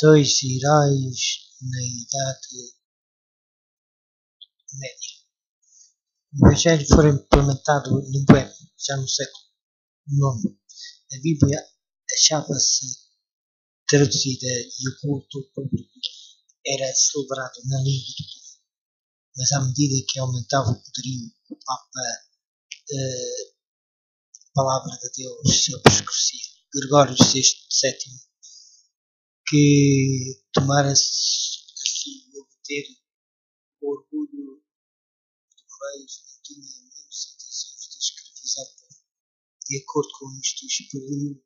Dois heróis na Idade Média. O Evangelho foi implementado no Boêmio, já no século IX. A Bíblia achava-se traduzida e o culto público era celebrado na língua do povo. Mas à medida que aumentava o poderio, o Papa, a palavra de Deus se obscurecia. Gregório VII, que tomara-se assim obter o orgulho do rei, não tinha menos intenções de escravizar o povo. De acordo com isto, expediu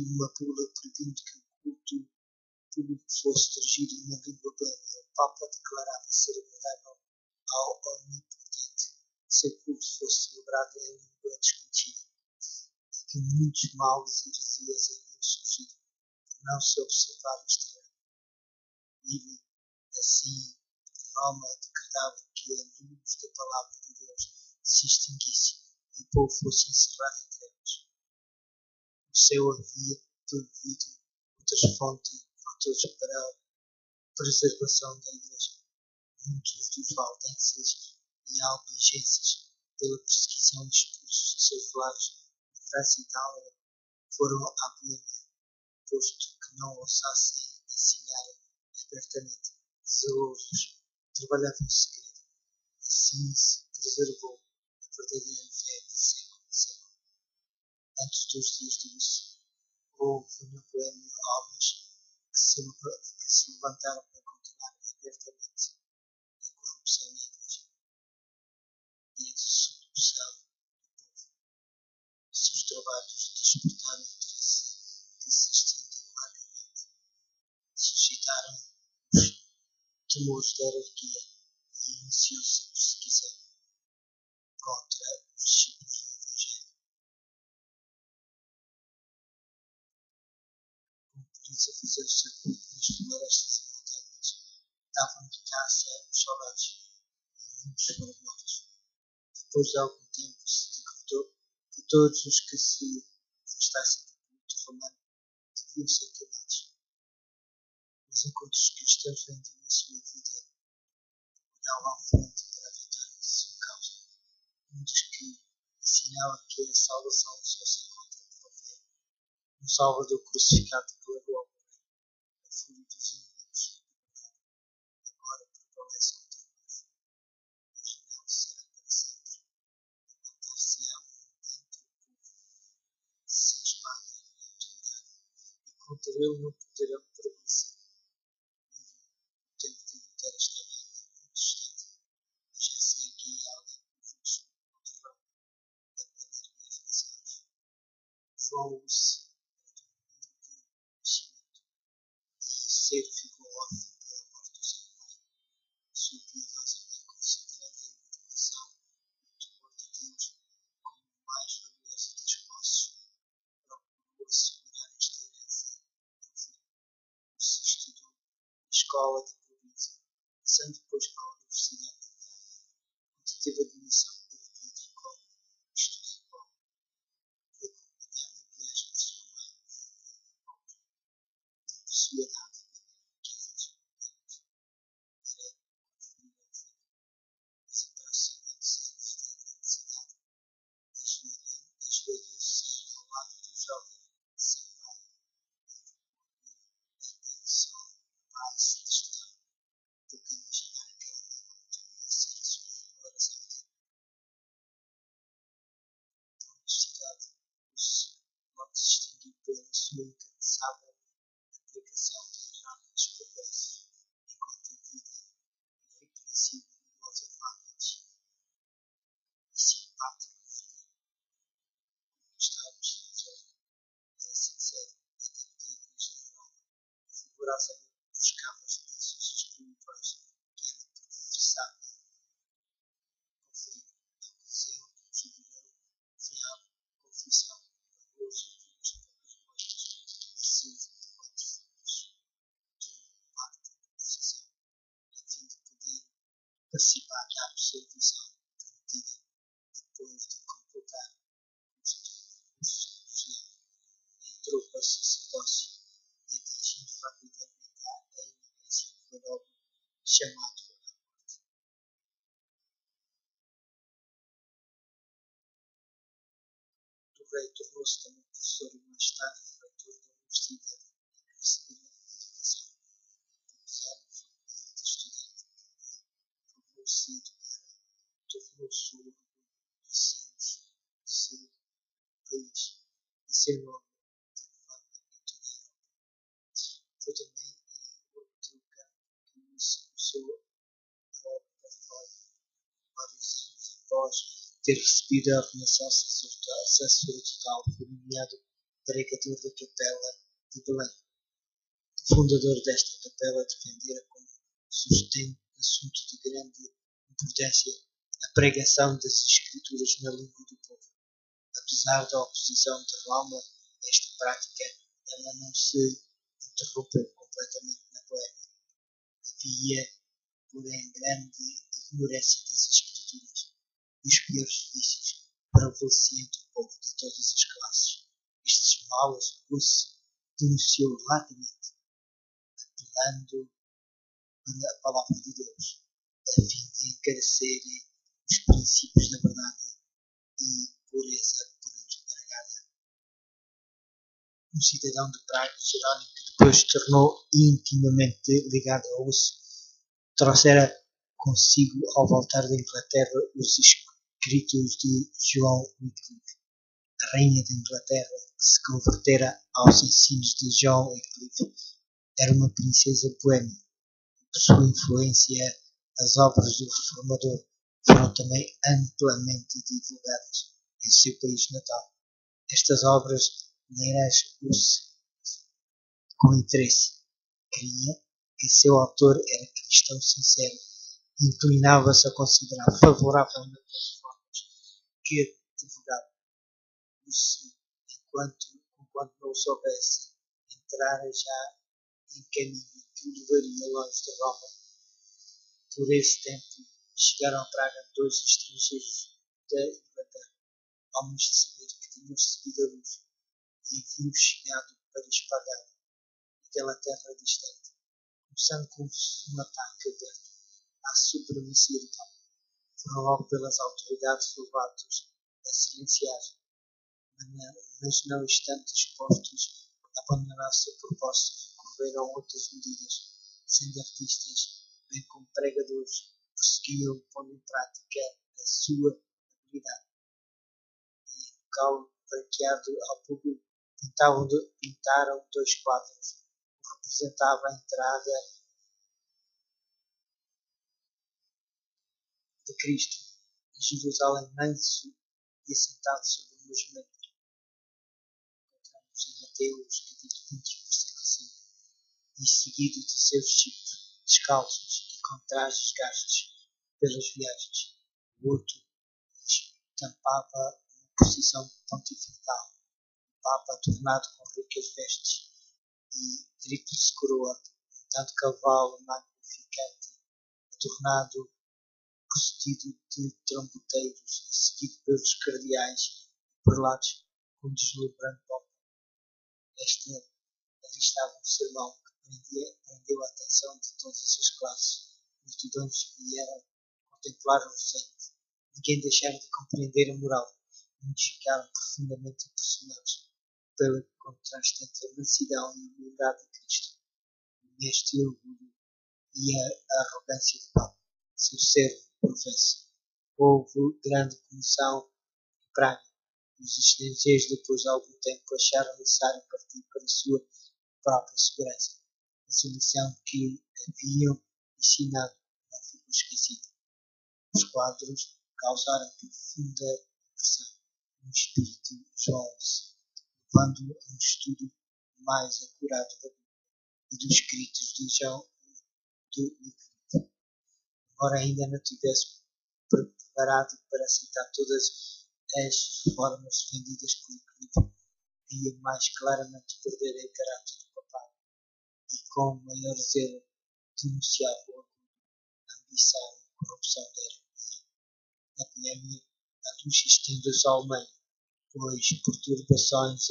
uma bula proibindo que o culto público fosse dirigido na língua boêmia. O Papa declarava ser agradável ao Onipotente que seu culto fosse celebrado em língua desconhecida e que muitos males e heresias haviam surgido por não se observar esta lei. Ele, assim, Roma decretava que a luz da palavra de Deus se extinguisse e o povo fosse encerrado em trevas. O céu havia provido outras fatores para a preservação da Igreja. Muitos dos valdenses e albigenses, pela perseguição e expulsos de seus lares na França e Itália, foram à Boêmia, posto que não ousassem ensinar abertamente. Zelosos trabalhavam em segredo. Assim se preservou a verdadeira fé de século em século. Antes dos dias de uso, houve na Boêmia homens que se levantaram para condenar abertamente a corrupção na Igreja e a sedução do povo. Seus trabalhos despertaram interesse que se estendeu largamente, suscitaram os temores da hierarquia e iniciou-se a perseguição contra os discípulos do Evangelho. Como podiam fazer o seu culto nas florestas e montanhas, davam de caça os soldados e muitos foram mortos. Depois de algum tempo se decretou que todos os que se afastassem do culto romano deviam ser queimados. Mas enquanto os cristãos vendiam a sua vida, olhavam à frente para a vitória de sua causa. Um dos que ensinava que a salvação só se encontra pela fé. Um Salvador crucificado pela glória, a fúria dos inimigos, agora prevalece contra nós, mas não será para sempre. Levantar-se-á dentro do povo, sem espada e autoridade, e contra ele não poderão prevalecer. O tempo de lutar está bem muito distante, mas já se erguia alguém convulso contra Roma, da maneira que afraçados. João-se do nascimento, e cedo ficou órfão pela morte do seu pai. Sua piedosa mãe, considerando a educação e o temor de Deus como o mais valioso das posses, procurou assegurar esta herança ao filho. Se estudou na escola de província, passando depois para a Universidade de Braga, onde teve admissão gratuita como estudante pobre. Foi acompanhado na viagem de sua mãe pobre. Não possuía nada nem riquezas mundanas para conferir ao filho, mas aproximando-se da grande cidade, ajoelhou-se ao lado do jovem sem pai e invocou-lhe a atenção do pai celestial. Pouco imaginar aquela mãe como devia ser a sua oração eterna. Na universidade, logo se distinguiu pela sua incansável aplicação de rápidos progressos, enquanto a vida é reconhecida nos alfabetos e simpático filho. Conquistava o estrangeiro, era sincero, adepto da Igreja de Roma e rigorosamente buscava os princípios espirituais que ela professava conferir. Na ocasião de um jubileu, fiável, confissão, valoroso e umas poucas moedas, recebeu 24 frutos, tomou parte da procissão, a fim de poder participar da absolvição prometida depois de completar o curso social. Entrou para o sacerdócio chamado do rei. Tornou-se também professor e mais tarde reitor da universidade em que recebeu a educação. Apesar de família de estudante que favorecido tornou-se o orgulho de seu país e seu nome teve fama em toda a Europa. Foi também em outro campo que se começou a obra da reforma, vários anos após ter recebido a ordenação sacerdotal, foi nomeado pregador da Capela de Belém. O fundador desta capela defendera como assunto de grande importância a pregação das Escrituras na língua do povo. Apesar da oposição de Roma a esta prática, ela não se interrompeu completamente na Boêmia. Havia, porém, grande ignorância das Escrituras e os piores vícios prevaleciam entre o povo de todas as classes. Estes males Huss denunciou largamente, apelando para a palavra de Deus, a fim de encarecer os princípios da verdade e pureza por eles pregada. Um cidadão de Praga, Jerónimo, que depois se tornou intimamente ligado a Huss, trouxera consigo ao voltar da Inglaterra os escritos de João Wycliffe. A rainha da Inglaterra, que se convertera aos ensinos de John Wycliffe, era uma princesa boêmia. Por sua influência, as obras do reformador foram também amplamente divulgadas em seu país natal. Estas obras lerás com interesse. Cria que seu autor era cristão sincero e inclinava-se a considerar favoravelmente as reformas que divulgava. Enquanto não soubesse, entrara já em caminho que o levaria longe de Roma. Por esse tempo, chegaram a Praga dois estrangeiros da Inglaterra, homens de saber que tinham recebido a luz e haviam chegado para espalhá-la naquela terra distante, começando com um ataque aberto à supremacia do Papa. Foram logo pelas autoridades levados a silenciar, mas não estando dispostos a abandonar o seu propósito, recorreram a outras medidas, sendo artistas, bem como pregadores, prosseguiam pondo em prática a sua habilidade. E em local branqueado ao público, pintaram dois quadros, que representava a entrada de Cristo em Jerusalém manso e assentado sobre uma jumenta. Encontramos em Mateus, capítulo 21, versículo 5, e seguido de seus discípulos, descalços e com trajes gastos pelas viagens. O outro estampava uma posição pontifical, o Papa adornado com ricas vestes e tríplice coroa, montando cavalo magnificante, adornado, procedido de trombeteiros e seguido pelos cardeais e prelados com deslumbrante pompa. Ali estava um sermão que prendeu a atenção de todas as classes. Multidões vieram contemplar os desenhos. Ninguém deixara de compreender a moral. Muitos ficaram profundamente impressionados pelo contraste entre a mansidão e a humildade de Cristo, o mestre orgulho e a arrogância do Papa, seu servo professa. Houve grande comoção em Praga. Os estrangeiros, depois de algum tempo, acharam necessário partir para a sua própria segurança. Mas a lição que haviam ensinado não ficou esquecida. Os quadros causaram profunda impressão no espírito de Jones, levando a um estudo mais acurado da Bíblia e dos escritos de João de Wycliffe. Embora ainda não tivesse preparado para aceitar todas as reformas defendidas por Wycliffe, via mais claramente o verdadeiro caráter do papado e com maior zelo denunciava o orgulho, a ambição e a corrupção da hierarquia. Na Boêmia, a luz estendeu-se ao Alemanha, pois perturbações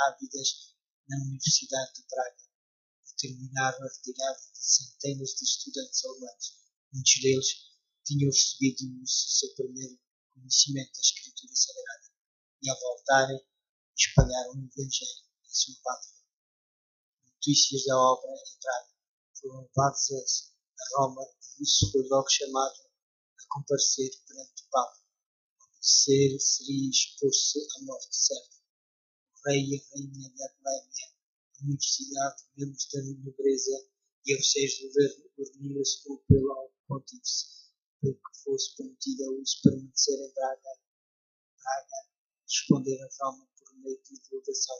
ávidas na Universidade de Praga determinaram a retirada de centenas de estudantes alemães. Muitos deles tinham recebido o seu primeiro conhecimento da Escritura Sagrada e, ao voltarem, espalharam o Evangelho em sua pátria. Notícias da obra entraram, foram levados a Roma e isso foi logo chamado a comparecer perante o Papa. Seria expor-se à morte certa. O rei e a rainha da Boémia, a universidade, membros da nobreza e oficiais do governo reuniram-se com apelo ao pontífice para que fosse permitido a eles permanecer em Braga responderam a Roma por meio de delegação.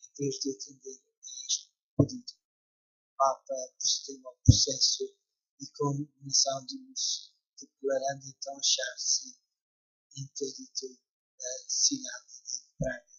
Em vez de atender a este pedido, o Papa procedeu ao processo e condenação de uso, declarando então achar-se interdito da cidade de Braga.